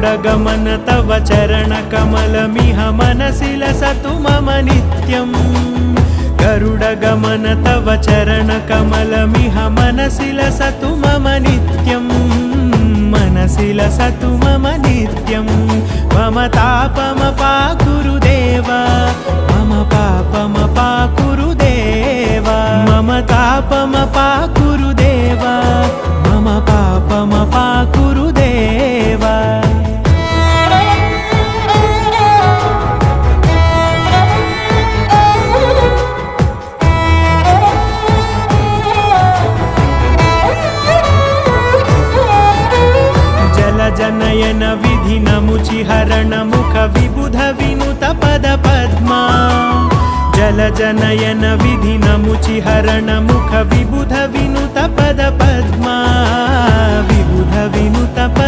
गरुडगमन तव चरणकमलमिह मनसि लसतु मम नित्यम् गरुडगमन तव चरणकमलमिह मनसि लसतु मम नित्यम् मनसि लसतु मम नित्यम् मम तापमपाकुरु देव मम पापमपाकुरु देव मम तापमपाकुरु देव मम पापमपाकुरु देव जनयन विधि नमुचिहरण मुख विबुध विनुत पद पद्मा जल जनयन विधि नमुचिहरण मुख विबुध विनुत पद पद्मा विबुध विनुत पद